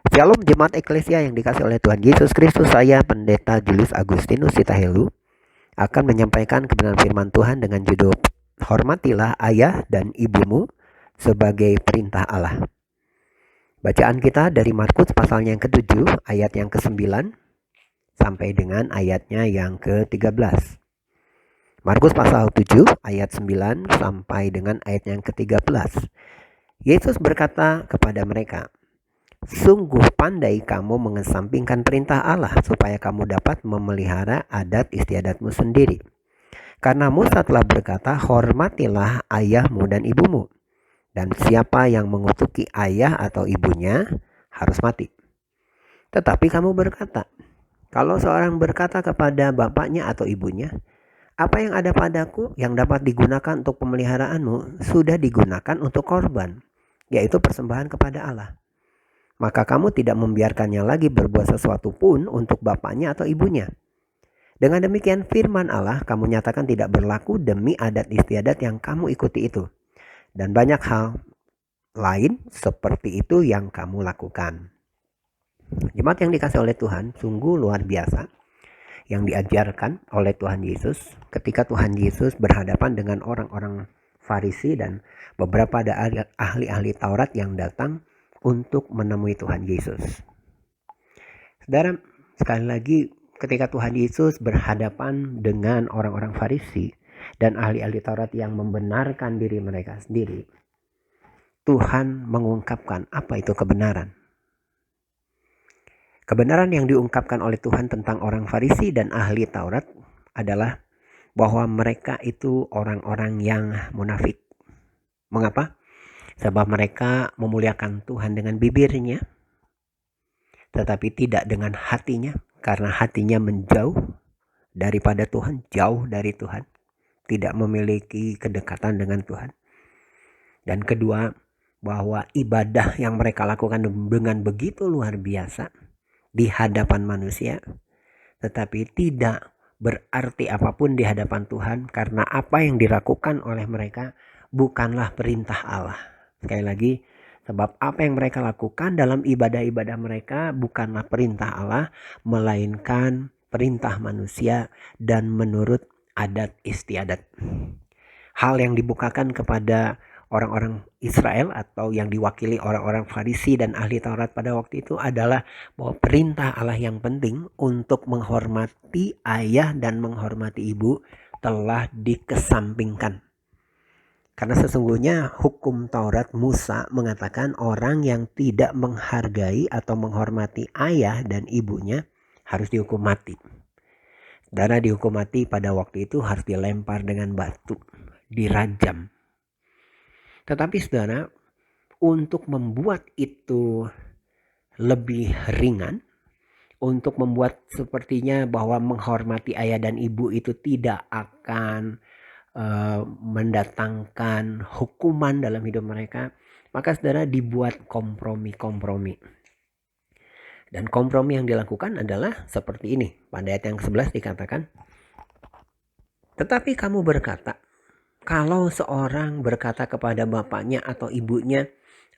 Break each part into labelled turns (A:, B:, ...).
A: Shalom Jemaat Eklesia yang dikasih oleh Tuhan Yesus Kristus. Saya Pendeta Julius Agustinus Sitahelu akan menyampaikan kebenaran firman Tuhan dengan judul Hormatilah ayah dan ibumu sebagai perintah Allah. Bacaan kita dari Markus pasalnya yang ke-7 ayat yang ke-9 sampai dengan ayatnya yang ke-13. Markus pasal 7 ayat 9 sampai dengan ayat yang ke-13. Yesus berkata kepada mereka, "Sungguh pandai kamu mengesampingkan perintah Allah supaya kamu dapat memelihara adat istiadatmu sendiri. Karena Musa telah berkata, hormatilah ayahmu dan ibumu. Dan siapa yang mengutuki ayah atau ibunya harus mati. Tetapi kamu berkata, kalau seorang berkata kepada bapaknya atau ibunya, apa yang ada padaku yang dapat digunakan untuk pemeliharaanmu sudah digunakan untuk korban, yaitu persembahan kepada Allah. Maka kamu tidak membiarkannya lagi berbuat sesuatu pun untuk bapaknya atau ibunya. Dengan demikian firman Allah kamu nyatakan tidak berlaku demi adat istiadat yang kamu ikuti itu. Dan banyak hal lain seperti itu yang kamu lakukan." Jemaat yang dikasih oleh Tuhan, sungguh luar biasa yang diajarkan oleh Tuhan Yesus ketika Tuhan Yesus berhadapan dengan orang-orang Farisi dan beberapa ada ahli-ahli Taurat yang datang untuk menemui Tuhan Yesus. Saudara, sekali lagi ketika Tuhan Yesus berhadapan dengan orang-orang Farisi dan ahli-ahli Taurat yang membenarkan diri mereka sendiri, Tuhan mengungkapkan apa itu kebenaran. Kebenaran yang diungkapkan oleh Tuhan tentang orang Farisi dan ahli Taurat adalah bahwa mereka itu orang-orang yang munafik. Mengapa? Sebab mereka memuliakan Tuhan dengan bibirnya, tetapi tidak dengan hatinya, karena hatinya menjauh daripada Tuhan, jauh dari Tuhan, tidak memiliki kedekatan dengan Tuhan. Dan kedua, bahwa ibadah yang mereka lakukan dengan begitu luar biasa di hadapan manusia, tetapi tidak berarti apapun di hadapan Tuhan, karena apa yang dilakukan oleh mereka bukanlah perintah Allah. Sekali lagi, sebab apa yang mereka lakukan dalam ibadah-ibadah mereka bukanlah perintah Allah, melainkan perintah manusia dan menurut adat istiadat. Hal yang dibukakan kepada orang-orang Israel atau yang diwakili orang-orang Farisi dan ahli Taurat pada waktu itu adalah bahwa perintah Allah yang penting untuk menghormati ayah dan menghormati ibu telah dikesampingkan. Karena sesungguhnya hukum Taurat Musa mengatakan orang yang tidak menghargai atau menghormati ayah dan ibunya harus dihukum mati. Saudara, dihukum mati pada waktu itu harus dilempar dengan batu, dirajam. Tetapi saudara, untuk membuat itu lebih ringan, untuk membuat sepertinya bahwa menghormati ayah dan ibu itu tidak akan mendatangkan hukuman dalam hidup mereka, maka saudara dibuat kompromi-kompromi. Dan kompromi yang dilakukan adalah seperti ini. Pada ayat yang 11 dikatakan, "Tetapi kamu berkata, kalau seorang berkata kepada bapaknya atau ibunya,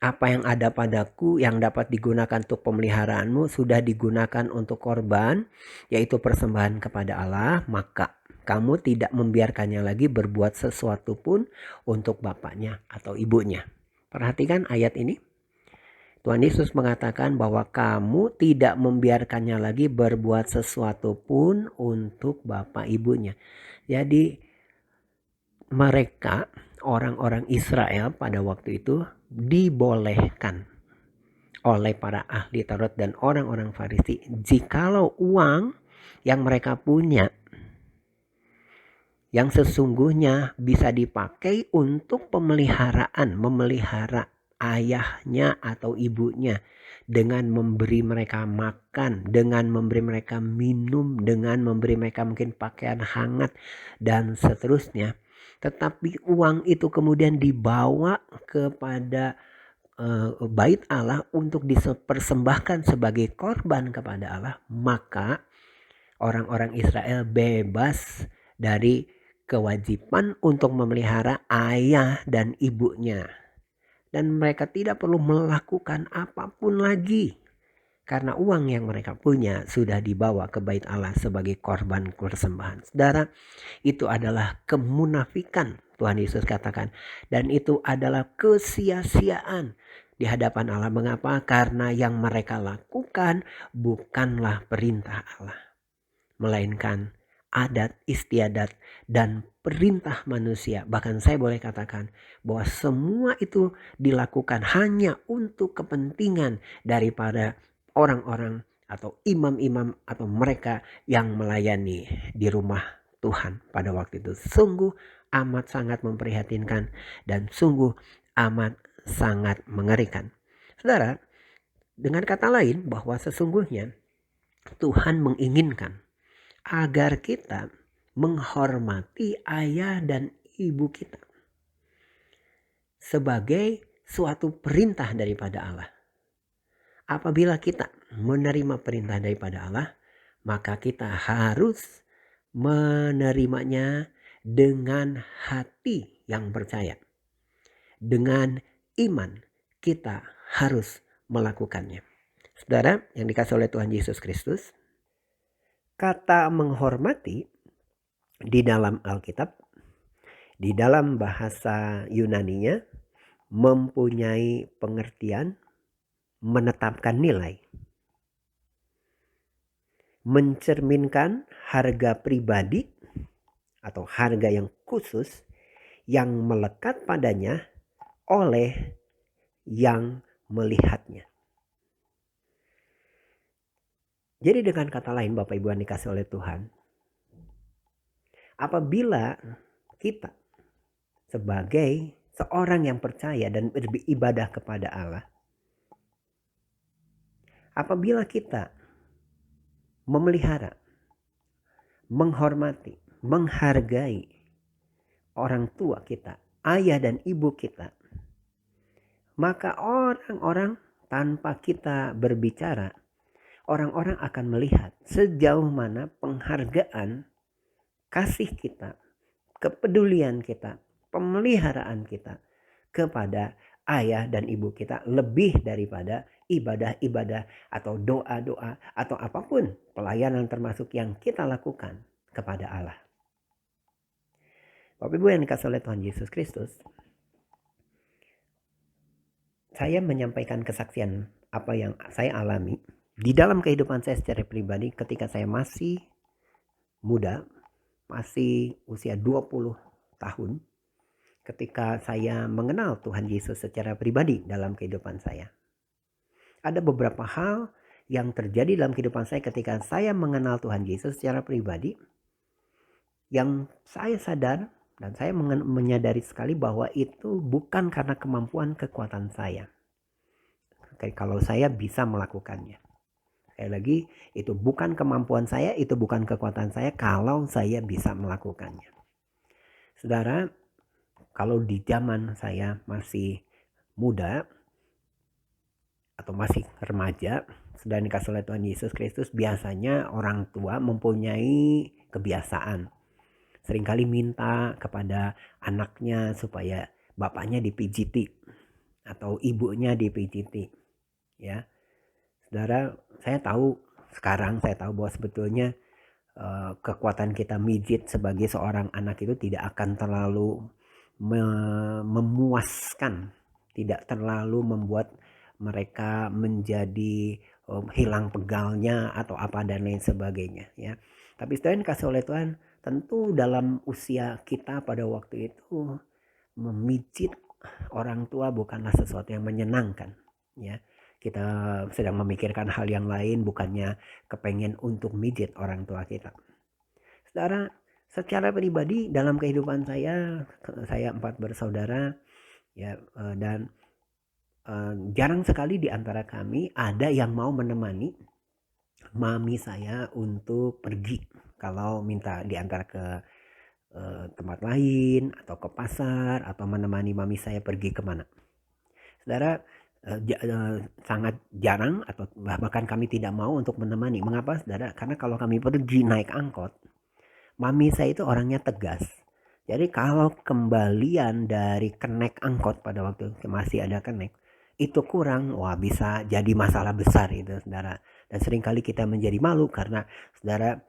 A: apa yang ada padaku yang dapat digunakan untuk pemeliharaanmu sudah digunakan untuk korban, yaitu persembahan kepada Allah, maka kamu tidak membiarkannya lagi berbuat sesuatu pun untuk bapaknya atau ibunya." Perhatikan ayat ini. Tuhan Yesus mengatakan bahwa kamu tidak membiarkannya lagi berbuat sesuatu pun untuk bapak ibunya. Jadi mereka, orang-orang Israel pada waktu itu dibolehkan oleh para ahli Taurat dan orang-orang Farisi, jikalau uang yang mereka punya yang sesungguhnya bisa dipakai untuk pemeliharaan, memelihara ayahnya atau ibunya, dengan memberi mereka makan, dengan memberi mereka minum, dengan memberi mereka mungkin pakaian hangat dan seterusnya. Tetapi uang itu kemudian dibawa kepada bait Allah untuk dipersembahkan sebagai korban kepada Allah, maka orang-orang Israel bebas dari kewajiban untuk memelihara ayah dan ibunya. Dan mereka tidak perlu melakukan apapun lagi Karena uang yang mereka punya sudah dibawa ke bait Allah sebagai korban persembahan. Saudara, itu adalah kemunafikan, Tuhan Yesus katakan. Dan itu adalah kesia-siaan di hadapan Allah. Mengapa? Karena yang mereka lakukan bukanlah perintah Allah, melainkan adat istiadat dan perintah manusia. Bahkan saya boleh katakan bahwa semua itu dilakukan hanya untuk kepentingan daripada orang-orang atau imam-imam atau mereka yang melayani di rumah Tuhan pada waktu itu. Sungguh amat sangat memprihatinkan dan sungguh amat sangat mengerikan. Saudara, dengan kata lain bahwa sesungguhnya Tuhan menginginkan agar kita menghormati ayah dan ibu kita sebagai suatu perintah daripada Allah. Apabila kita menerima perintah daripada Allah, maka kita harus menerimanya dengan hati yang percaya. Dengan iman kita harus melakukannya. Saudara yang dikasihi oleh Tuhan Yesus Kristus, kata menghormati di dalam Alkitab, di dalam bahasa Yunaninya mempunyai pengertian menetapkan nilai, mencerminkan harga pribadi atau harga yang khusus yang melekat padanya oleh yang melihatnya. Jadi dengan kata lain Bapak Ibu yang dikasih oleh Tuhan, apabila kita sebagai seorang yang percaya dan beribadah kepada Allah, apabila kita memelihara, menghormati, menghargai orang tua kita, ayah dan ibu kita, maka orang-orang tanpa kita berbicara, orang-orang akan melihat sejauh mana penghargaan, kasih kita, kepedulian kita, pemeliharaan kita kepada ayah dan ibu kita lebih daripada ibadah-ibadah atau doa-doa atau apapun pelayanan termasuk yang kita lakukan kepada Allah. Bapak Ibu yang dikasihi oleh Tuhan Yesus Kristus, saya menyampaikan kesaksian apa yang saya alami di dalam kehidupan saya secara pribadi ketika saya masih muda, masih usia 20 tahun, ketika saya mengenal Tuhan Yesus secara pribadi dalam kehidupan saya. Ada beberapa hal yang terjadi dalam kehidupan saya ketika saya mengenal Tuhan Yesus secara pribadi yang saya sadar dan saya menyadari sekali bahwa itu bukan karena kemampuan kekuatan saya. Kalau saya bisa melakukannya. Sekali lagi, itu bukan kemampuan saya, itu bukan kekuatan saya kalau saya bisa melakukannya. Saudara, kalau di zaman saya masih muda atau masih remaja, sudah dikasih oleh Tuhan Yesus Kristus, biasanya orang tua mempunyai kebiasaan seringkali minta kepada anaknya supaya bapaknya dipijiti atau ibunya dipijiti, ya. Saudara, sekarang saya tahu bahwa sebetulnya kekuatan kita mijit sebagai seorang anak itu tidak akan terlalu memuaskan, tidak terlalu membuat mereka menjadi hilang pegalnya atau apa dan lain sebagainya, ya. Tapi saudara yang dikasih oleh Tuhan, tentu dalam usia kita pada waktu itu memijit orang tua bukanlah sesuatu yang menyenangkan, ya. Kita sedang memikirkan hal yang lain, bukannya kepengen untuk mijit orang tua kita. Saudara, secara pribadi dalam kehidupan saya 4 bersaudara, ya, dan jarang sekali di antara kami ada yang mau menemani mami saya untuk pergi kalau minta diantar ke tempat lain atau ke pasar atau menemani mami saya pergi kemana. Saudara, sangat jarang atau bahkan kami tidak mau untuk menemani. Mengapa saudara? Karena kalau kami pergi naik angkot, mami saya itu orangnya tegas. Jadi kalau kembalian dari kenek angkot pada waktu masih ada kenek, itu kurang, wah bisa jadi masalah besar itu saudara. Dan seringkali kita menjadi malu karena saudara,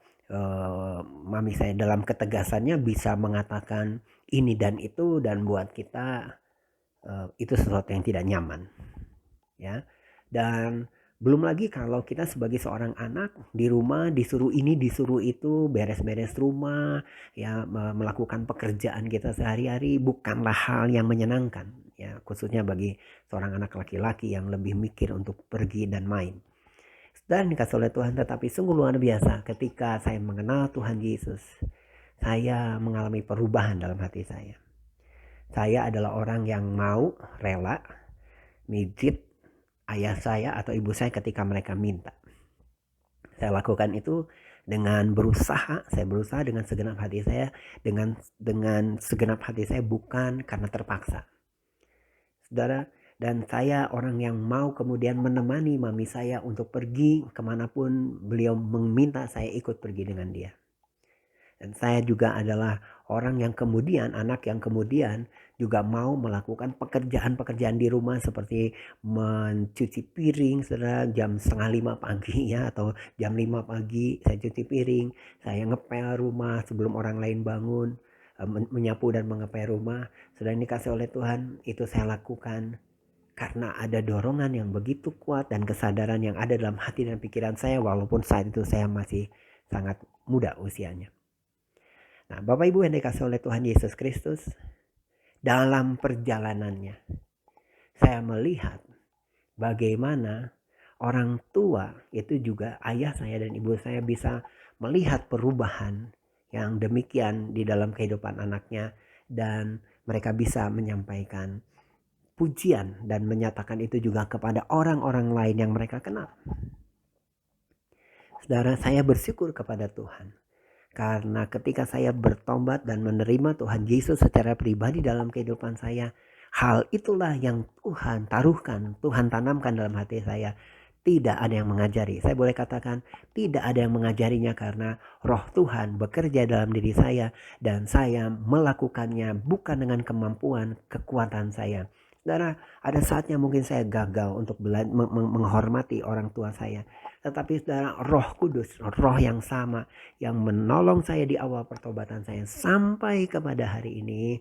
A: mami saya dalam ketegasannya bisa mengatakan ini dan itu, dan buat kita itu sesuatu yang tidak nyaman, ya. Dan belum lagi kalau kita sebagai seorang anak di rumah disuruh ini disuruh itu, beres-beres rumah, ya, melakukan pekerjaan kita sehari-hari bukanlah hal yang menyenangkan, ya, khususnya bagi seorang anak laki-laki yang lebih mikir untuk pergi dan main. Dan dikasih oleh Tuhan, tetapi sungguh luar biasa ketika saya mengenal Tuhan Yesus, saya mengalami perubahan dalam hati saya. Saya adalah orang yang mau rela mijit ayah saya atau ibu saya ketika mereka minta. Saya lakukan itu dengan berusaha, saya berusaha dengan segenap hati saya, dengan segenap hati saya, bukan karena terpaksa. Saudara, dan saya orang yang mau kemudian menemani mami saya untuk pergi kemanapun beliau meminta saya ikut pergi dengan dia. Dan saya juga adalah orang yang kemudian, anak yang kemudian juga mau melakukan pekerjaan-pekerjaan di rumah seperti mencuci piring, saudara, jam 4:30 pagi ya, atau jam 5 pagi saya cuci piring, saya ngepel rumah sebelum orang lain bangun, menyapu dan mengepel rumah. Saudara, ini dikasih oleh Tuhan, itu saya lakukan karena ada dorongan yang begitu kuat dan kesadaran yang ada dalam hati dan pikiran saya, walaupun saat itu saya masih sangat muda usianya. Nah, Bapak Ibu yang dikasih oleh Tuhan Yesus Kristus, dalam perjalanannya saya melihat bagaimana orang tua itu juga, ayah saya dan ibu saya, bisa melihat perubahan yang demikian di dalam kehidupan anaknya, dan mereka bisa menyampaikan pujian dan menyatakan itu juga kepada orang-orang lain yang mereka kenal. Saudara, saya bersyukur kepada Tuhan karena ketika saya bertobat dan menerima Tuhan Yesus secara pribadi dalam kehidupan saya, hal itulah yang Tuhan taruhkan, Tuhan tanamkan dalam hati saya. Tidak ada yang mengajari. Saya boleh katakan tidak ada yang mengajarinya, karena Roh Tuhan bekerja dalam diri saya dan saya melakukannya bukan dengan kemampuan, kekuatan saya. Saudara, ada saatnya mungkin saya gagal untuk menghormati orang tua saya. Tetapi saudara, Roh Kudus, Roh yang sama yang menolong saya di awal pertobatan saya sampai kepada hari ini,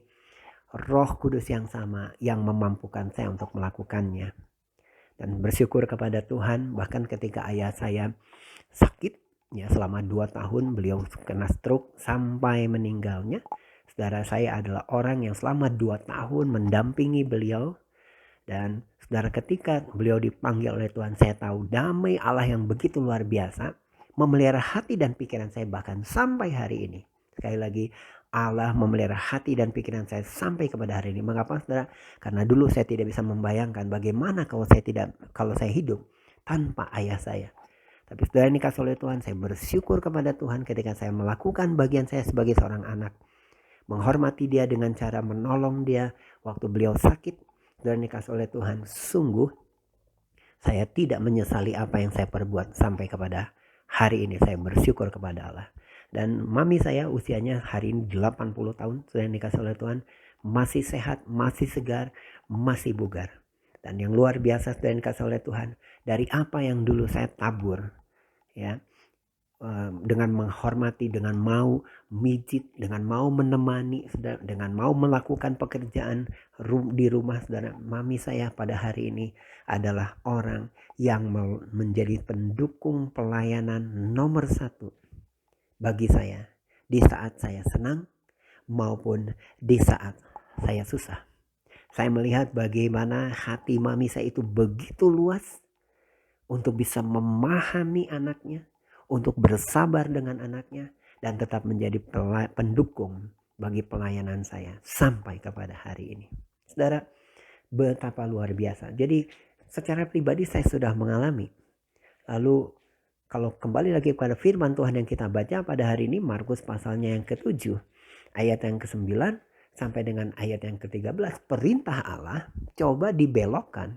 A: Roh Kudus yang sama yang memampukan saya untuk melakukannya. Dan bersyukur kepada Tuhan, bahkan ketika ayah saya sakit, ya, selama 2 tahun beliau kena stroke sampai meninggalnya. Saudara, saya adalah orang yang selama 2 tahun mendampingi beliau. Dan saudara, ketika beliau dipanggil oleh Tuhan, saya tahu damai Allah yang begitu luar biasa memelihara hati dan pikiran saya bahkan sampai hari ini. Sekali lagi, Allah memelihara hati dan pikiran saya sampai kepada hari ini. Mengapa, saudara? Karena dulu saya tidak bisa membayangkan bagaimana kalau saya hidup tanpa ayah saya. Tapi saudara, ini kasih oleh Tuhan, saya bersyukur kepada Tuhan ketika saya melakukan bagian saya sebagai seorang anak, menghormati dia dengan cara menolong dia waktu beliau sakit. Dan dikasih oleh Tuhan, sungguh saya tidak menyesali apa yang saya perbuat sampai kepada hari ini. Saya bersyukur kepada Allah. Dan mami saya usianya hari ini 80 tahun, sudah dikasih oleh Tuhan, masih sehat, masih segar, masih bugar. Dan yang luar biasa sudah dikasih oleh Tuhan, dari apa yang dulu saya tabur, ya, dengan menghormati, dengan mau mijit, dengan mau menemani, dengan mau melakukan pekerjaan di rumah, saudara, mami saya pada hari ini adalah orang yang menjadi pendukung pelayanan nomor 1 bagi saya di saat saya senang maupun di saat saya susah. Saya melihat bagaimana hati mami saya itu begitu luas untuk bisa memahami anaknya, untuk bersabar dengan anaknya, dan tetap menjadi pendukung bagi pelayanan saya sampai kepada hari ini. Saudara, betapa luar biasa. Jadi secara pribadi saya sudah mengalami. Lalu kalau kembali lagi kepada firman Tuhan yang kita baca pada hari ini, Markus pasalnya yang ke-7, ayat yang ke-9 sampai dengan ayat yang ke-13, perintah Allah coba dibelokkan.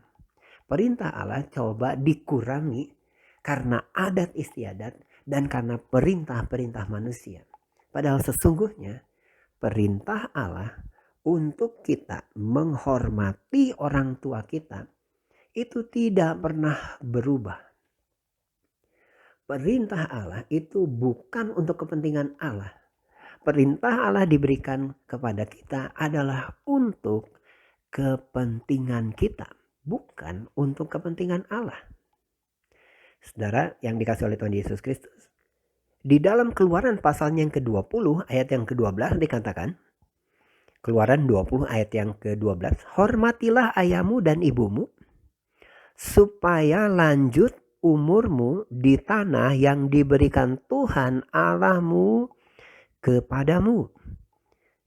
A: Perintah Allah coba dikurangi karena adat istiadat dan karena perintah-perintah manusia. Padahal sesungguhnya perintah Allah untuk kita menghormati orang tua kita itu tidak pernah berubah. Perintah Allah itu bukan untuk kepentingan Allah. Perintah Allah diberikan kepada kita adalah untuk kepentingan kita, bukan untuk kepentingan Allah. Saudara yang dikasih oleh Tuhan Yesus Kristus, di dalam Keluaran pasalnya yang ke-20 ayat yang ke-12 dikatakan, Keluaran 20 ayat yang ke-12, hormatilah ayahmu dan ibumu supaya lanjut umurmu di tanah yang diberikan Tuhan Allahmu kepadamu.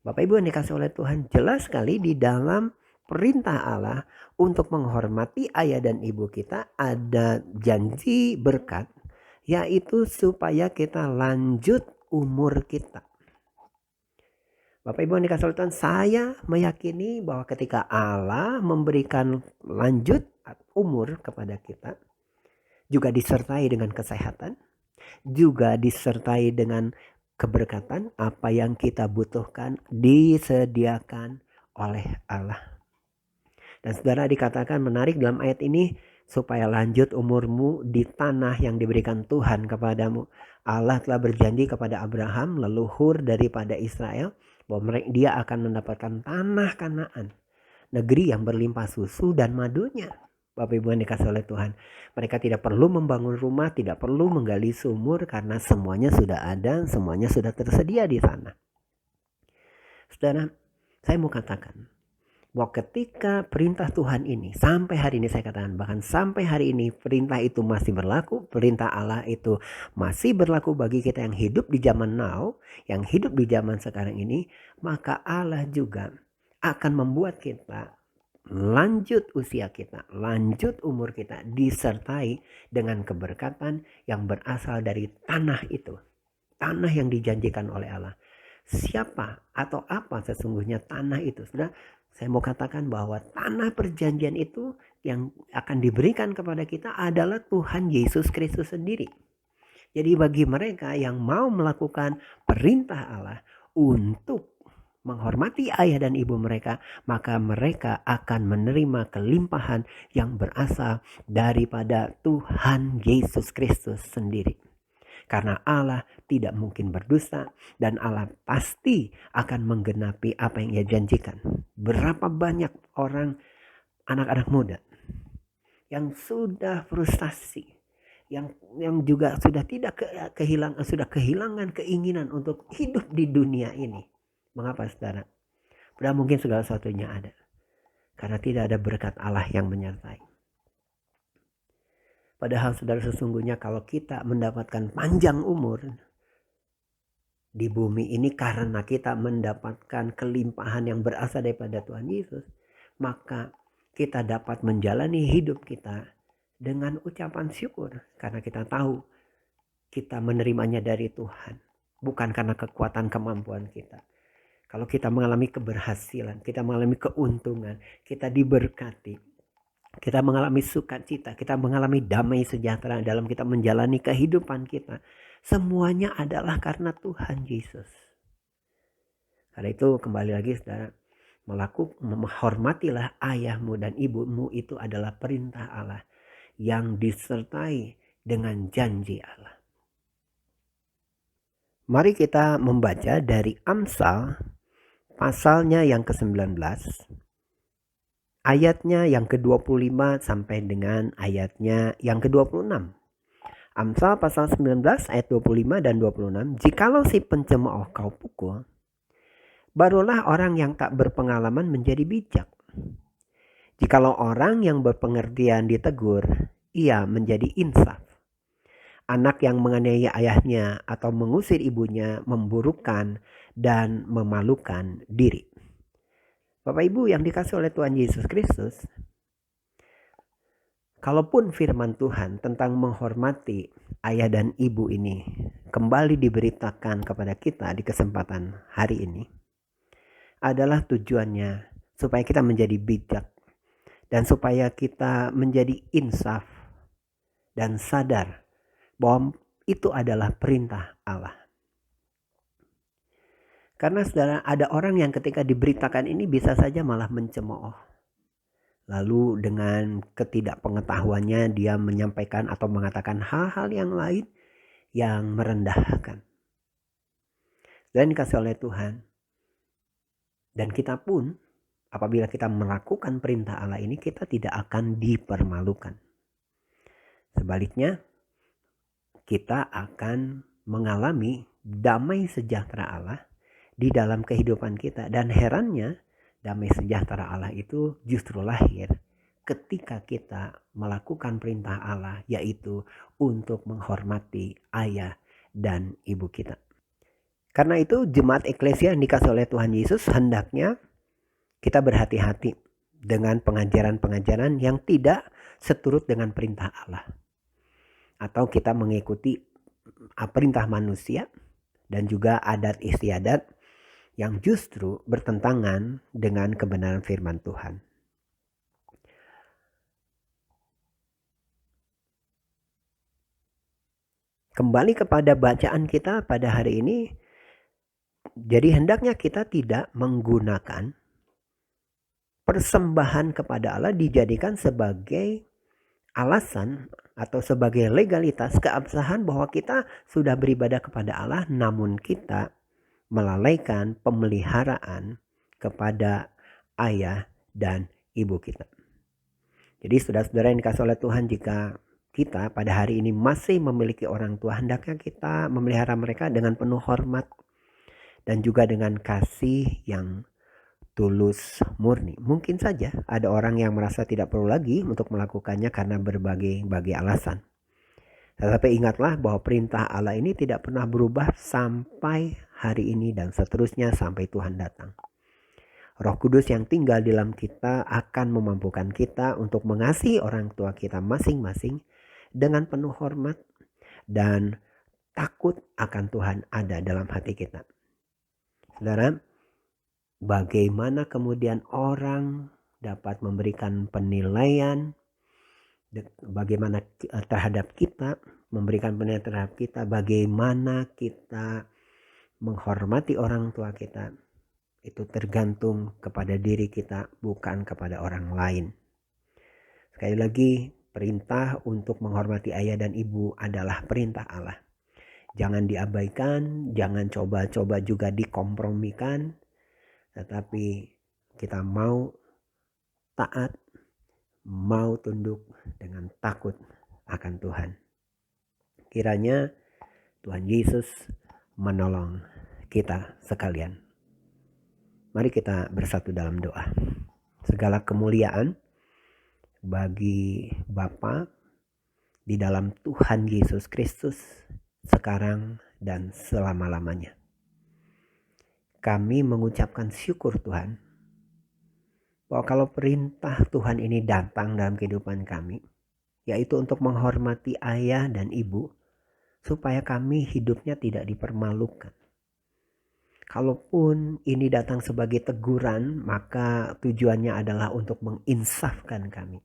A: Bapak Ibu yang dikasih oleh Tuhan, jelas sekali di dalam perintah Allah untuk menghormati ayah dan ibu kita ada janji berkat, yaitu supaya kita lanjut umur kita. Bapak Ibu yang dikasih oleh Tuhan, saya meyakini bahwa ketika Allah memberikan lanjut umur kepada kita, juga disertai dengan kesehatan, juga disertai dengan keberkatan. Apa yang kita butuhkan disediakan oleh Allah. Dan saudara, dikatakan menarik dalam ayat ini, supaya lanjut umurmu di tanah yang diberikan Tuhan kepadamu. Allah telah berjanji kepada Abraham, leluhur daripada Israel, bahwa dia akan mendapatkan tanah Kanaan, negeri yang berlimpah susu dan madunya. Bapak Ibu yang dikasih oleh Tuhan, mereka tidak perlu membangun rumah, tidak perlu menggali sumur, karena semuanya sudah ada, semuanya sudah tersedia di sana. Saudara, saya mau katakan bahwa ketika perintah Tuhan ini, sampai hari ini saya katakan, bahkan sampai hari ini perintah itu masih berlaku, perintah Allah itu masih berlaku bagi kita yang hidup di zaman now, yang hidup di zaman sekarang ini, maka Allah juga akan membuat kita lanjut usia kita, lanjut umur kita disertai dengan keberkatan yang berasal dari tanah itu. Tanah yang dijanjikan oleh Allah. Siapa atau apa sesungguhnya tanah itu? Sudah, saya mau katakan bahwa tanah perjanjian itu yang akan diberikan kepada kita adalah Tuhan Yesus Kristus sendiri. Jadi bagi mereka yang mau melakukan perintah Allah untuk menghormati ayah dan ibu mereka, maka mereka akan menerima kelimpahan yang berasal daripada Tuhan Yesus Kristus sendiri. Karena Allah tidak mungkin berdusta dan Allah pasti akan menggenapi apa yang Ia janjikan. Berapa banyak orang, anak-anak muda yang sudah frustasi, yang juga sudah kehilangan keinginan untuk hidup di dunia ini. Mengapa saudara? Padahal mungkin segala sesuatunya ada. Karena tidak ada berkat Allah yang menyertai. Padahal saudara, sesungguhnya kalau kita mendapatkan panjang umur di bumi ini karena kita mendapatkan kelimpahan yang berasal daripada Tuhan Yesus, maka kita dapat menjalani hidup kita dengan ucapan syukur. Karena kita tahu kita menerimanya dari Tuhan. Bukan karena kekuatan kemampuan kita. Kalau kita mengalami keberhasilan, kita mengalami keuntungan, kita diberkati, kita mengalami sukacita, kita mengalami damai sejahtera dalam kita menjalani kehidupan kita. Semuanya adalah karena Tuhan Yesus. Karena itu kembali lagi saudara, menghormatilah ayahmu dan ibumu itu adalah perintah Allah yang disertai dengan janji Allah. Mari kita membaca dari Amsal pasalnya yang ke-19, ayatnya yang ke-25 sampai dengan ayatnya yang ke-26. Amsal pasal 19 ayat 25 dan 26. Jikalau si pencemooh kau pukul, barulah orang yang tak berpengalaman menjadi bijak. Jikalau orang yang berpengertian ditegur, ia menjadi insaf. Anak yang menganiaya ayahnya atau mengusir ibunya memburukkan dan memalukan diri. Bapak Ibu yang dikasih oleh Tuhan Yesus Kristus, kalaupun firman Tuhan tentang menghormati ayah dan ibu ini kembali diberitakan kepada kita di kesempatan hari ini, adalah tujuannya supaya kita menjadi bijak dan supaya kita menjadi insaf dan sadar bahwa itu adalah perintah Allah. Karena saudara, ada orang yang ketika diberitakan ini bisa saja malah mencemooh. lalu dengan ketidakpengetahuannya dia menyampaikan atau mengatakan hal-hal yang lain yang merendahkan. Dan dikasih oleh Tuhan, dan kita pun apabila kita melakukan perintah Allah ini, kita tidak akan dipermalukan. Sebaliknya, kita akan mengalami damai sejahtera Allah di dalam kehidupan kita. Dan herannya, damai sejahtera Allah itu justru lahir ketika kita melakukan perintah Allah, yaitu untuk menghormati ayah dan ibu kita. Karena itu jemaat eklesia yang dikasih oleh Tuhan Yesus, hendaknya kita berhati-hati dengan pengajaran-pengajaran yang tidak seturut dengan perintah Allah. Atau kita mengikuti perintah manusia dan juga adat istiadat yang justru bertentangan dengan kebenaran firman Tuhan. Kembali kepada bacaan kita pada hari ini, jadi hendaknya kita tidak menggunakan persembahan kepada Allah dijadikan sebagai alasan atau sebagai legalitas keabsahan bahwa kita sudah beribadah kepada Allah, namun kita melalaikan pemeliharaan kepada ayah dan ibu kita. Jadi saudara-saudara yang dikasih oleh Tuhan, jika kita pada hari ini masih memiliki orang tua, hendaknya kita memelihara mereka dengan penuh hormat dan juga dengan kasih yang tulus murni. Mungkin saja ada orang yang merasa tidak perlu lagi untuk melakukannya karena berbagai alasan. Tetapi ingatlah bahwa perintah Allah ini tidak pernah berubah sampai hari ini dan seterusnya sampai Tuhan datang. Roh Kudus yang tinggal di dalam kita akan memampukan kita untuk mengasihi orang tua kita masing-masing dengan penuh hormat dan takut akan Tuhan ada dalam hati kita. Saudara, bagaimana kemudian orang dapat memberikan penilaian bagaimana terhadap kita, memberikan penilaian terhadap kita, bagaimana kita menghormati orang tua kita, itu tergantung kepada diri kita, bukan kepada orang lain. Sekali lagi, perintah untuk menghormati ayah dan ibu adalah perintah Allah. Jangan diabaikan, jangan coba-coba juga dikompromikan, tetapi kita mau taat, mau tunduk dengan takut akan Tuhan. Kiranya Tuhan Yesus menolong kita sekalian. Mari kita bersatu dalam doa. Segala kemuliaan bagi Bapa di dalam Tuhan Yesus Kristus sekarang dan selama-lamanya. Kami mengucapkan syukur Tuhan, bahwa kalau perintah Tuhan ini datang dalam kehidupan kami, yaitu untuk menghormati ayah dan ibu, supaya kami hidupnya tidak dipermalukan. Kalaupun ini datang sebagai teguran, maka tujuannya adalah untuk menginsafkan kami,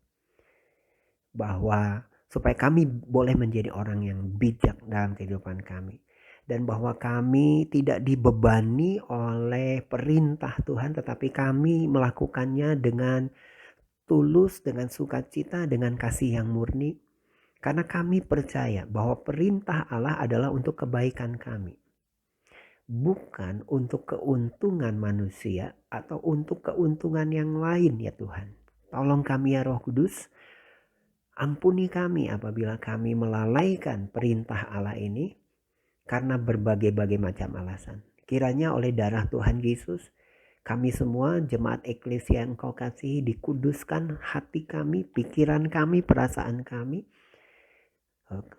A: bahwa supaya kami boleh menjadi orang yang bijak dalam kehidupan kami. Dan bahwa kami tidak dibebani oleh perintah Tuhan, tetapi kami melakukannya dengan tulus, dengan sukacita, dengan kasih yang murni. Karena kami percaya bahwa perintah Allah adalah untuk kebaikan kami. Bukan untuk keuntungan manusia atau untuk keuntungan yang lain ya Tuhan. Tolong kami ya Roh Kudus. Ampuni kami apabila kami melalaikan perintah Allah ini karena berbagai macam alasan. Kiranya oleh darah Tuhan Yesus, kami semua jemaat eklesia yang Engkau kasihi, dikuduskan hati kami, pikiran kami, perasaan kami,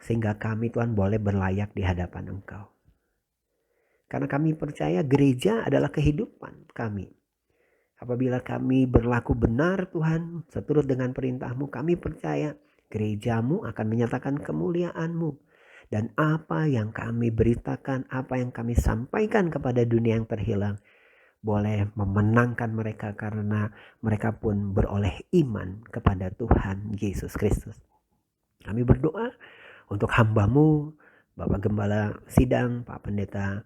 A: sehingga kami Tuhan boleh berlayak di hadapan Engkau. Karena kami percaya gereja adalah kehidupan kami. Apabila kami berlaku benar Tuhan, seturut dengan perintah-Mu, kami percaya gereja-Mu akan menyatakan kemuliaan-Mu. Dan apa yang kami beritakan, apa yang kami sampaikan kepada dunia yang terhilang, boleh memenangkan mereka karena mereka pun beroleh iman kepada Tuhan Yesus Kristus. Kami berdoa untuk hamba-Mu, Bapak Gembala Sidang, Pak Pendeta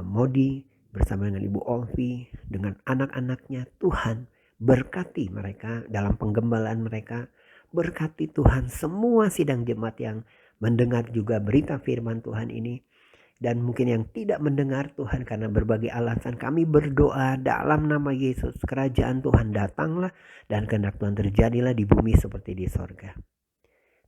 A: Modi, bersama dengan Ibu Olvi, dengan anak-anaknya, Tuhan Berkati mereka dalam penggembalaan mereka. Berkati Tuhan semua sidang jemaat yang mendengar juga berita firman Tuhan ini. Dan mungkin yang tidak mendengar Tuhan karena berbagai alasan, kami berdoa dalam nama Yesus, kerajaan Tuhan datanglah dan kehendak Tuhan terjadilah di bumi seperti di sorga.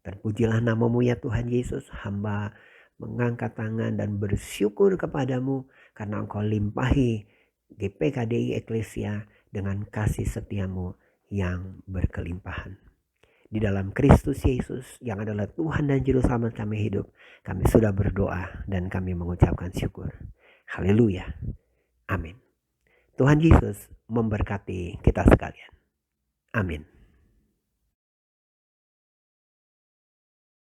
A: Terpujilah namamu ya Tuhan Yesus. Hamba mengangkat tangan dan bersyukur kepadamu karena Engkau limpahi GPKDI Eklesia dengan kasih setiamu yang berkelimpahan. Di dalam Kristus Yesus yang adalah Tuhan dan Juru Selamat kami hidup, kami sudah berdoa dan kami mengucapkan syukur. Haleluya. Amin. Tuhan Yesus memberkati kita sekalian. Amin.